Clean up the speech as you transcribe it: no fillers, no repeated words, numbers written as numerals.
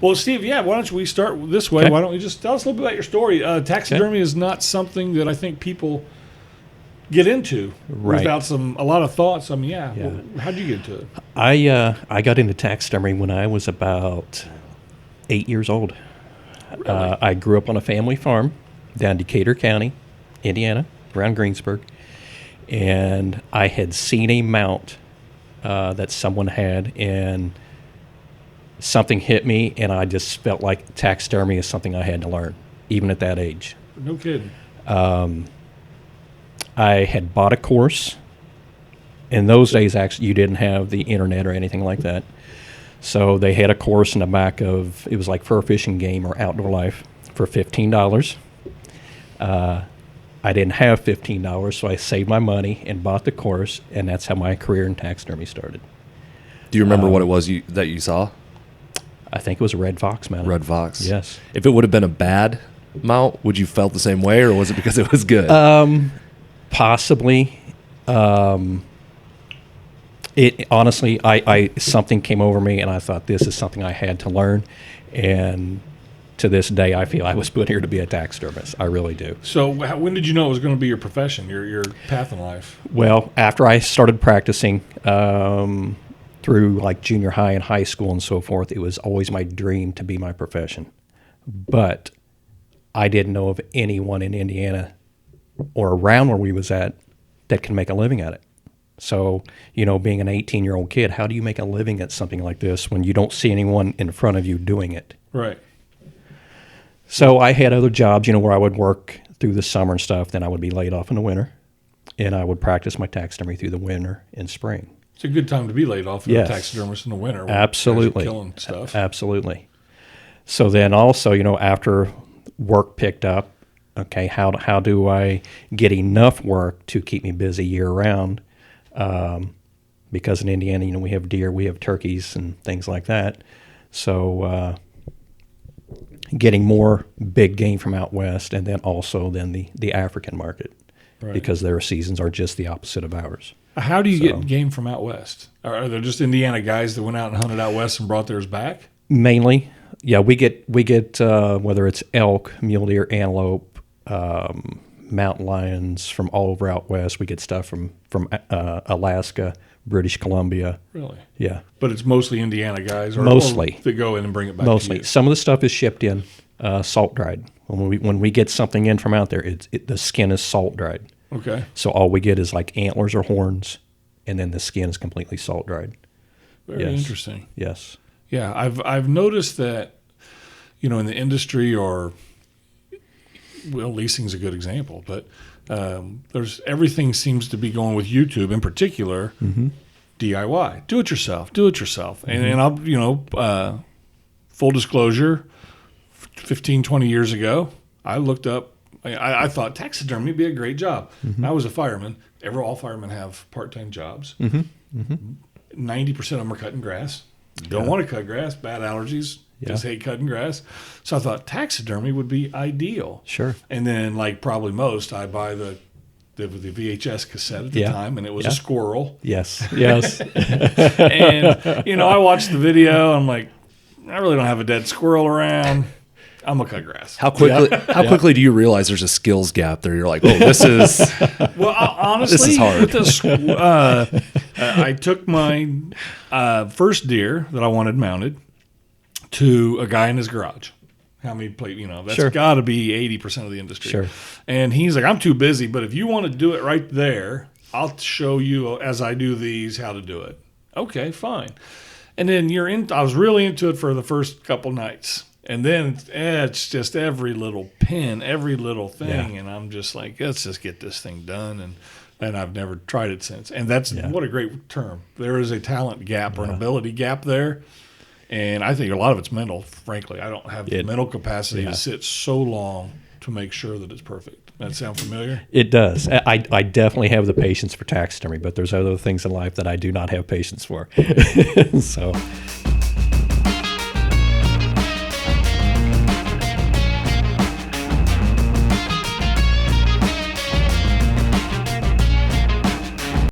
Well, Steve, why don't we start this way? Okay. Why don't we just tell us a little bit about your story? Taxidermy is not something that I think people get into without a lot of thoughts. I mean, how'd you get into it? I got into taxidermy when I was about 8 years old. Really? I grew up on a family farm down Decatur County, Indiana, around Greensburg, and I had seen a mount that someone had, and something hit me, and I just felt like taxidermy is something I had to learn, even at that age. No kidding. I had bought a course. In those days, actually, you didn't have the internet or anything like that. So they had a course in the back of, it was like Fur Fishing Game or Outdoor Life for $15. I didn't have $15, so I saved my money and bought the course, and that's how my career in taxidermy started. Do you remember what it was that you saw? I think it was a red fox mount. Red fox. Yes. If it would have been a bad mount, would you felt the same way, or was it because it was good? Possibly. It honestly, I something came over me, and I thought this is something I had to learn, and to this day, I feel I was put here to be a taxidermist. I really do. So when did you know it was going to be your profession, your path in life? Well, after I started practicing through like junior high and high school and so forth, it was always my dream to be my profession. But I didn't know of anyone in Indiana or around where we was at that can make a living at it. So, being an 18-year-old kid, how do you make a living at something like this when you don't see anyone in front of you doing it? Right. So I had other jobs, where I would work through the summer and stuff. Then I would be laid off in the winter, and I would practice my taxidermy through the winter and spring. It's a good time to be laid off as Yes. a taxidermist in the winter. when Absolutely. guys are killing stuff. Absolutely. So then also, after work picked up, okay, how do I get enough work to keep me busy year-round? Because in Indiana, we have deer, we have turkeys and things like that. So getting more big game from out west, and then also the African market, Right. because their seasons are just the opposite of ours. How do you get game from out west? Are there just Indiana guys that went out and hunted out west and brought theirs back? Mainly, yeah, we get whether it's elk, mule deer, antelope, mountain lions from all over out west. We get stuff from Alaska, British Columbia. Really? Yeah, But it's mostly Indiana guys, or Mostly. that go in and bring it back. mostly. To you. Some of the stuff is shipped in, salt dried. When we get something in from out there, the skin is salt dried. Okay. So all we get is like antlers or horns, and then the skin is completely salt dried. Very Yes. interesting. Yes. Yeah, I've noticed that, in the industry, or leasing's a good example, but there's everything seems to be going with YouTube in particular. Mm-hmm. DIY, do it yourself, and I'll full disclosure, 15, 20 years ago, I looked up. I thought taxidermy would be a great job. Mm-hmm. I was a fireman. All firemen have part-time jobs. Mm-hmm. Mm-hmm. 90% of them are cutting grass. Don't want to cut grass, bad allergies, just hate cutting grass. So I thought taxidermy would be ideal. Sure. And then, like probably most, I buy the VHS cassette at the time, and it was a squirrel. Yes. Yes. And, I watched the video. I'm like, I really don't have a dead squirrel around. I'm going to cut grass. How quickly do you realize there's a skills gap there? You're like, oh, this is Well, honestly, This is hard. with this, I took my first deer that I wanted mounted to a guy in his garage. How many plate? That's Sure. got to be 80% of the industry. Sure. And he's like, I'm too busy, but if you want to do it right there, I'll show you as I do these how to do it. Okay, fine. And then I was really into it for the first couple nights. And then it's just every little pin, every little thing. Yeah. And I'm just like, let's just get this thing done. And I've never tried it since. And that's what a great term. There is a talent gap or an ability gap there. And I think a lot of it's mental, frankly. I don't have the mental capacity to sit so long to make sure that it's perfect. That sound familiar? It does. I definitely have the patience for taxidermy, but there's other things in life that I do not have patience for. So,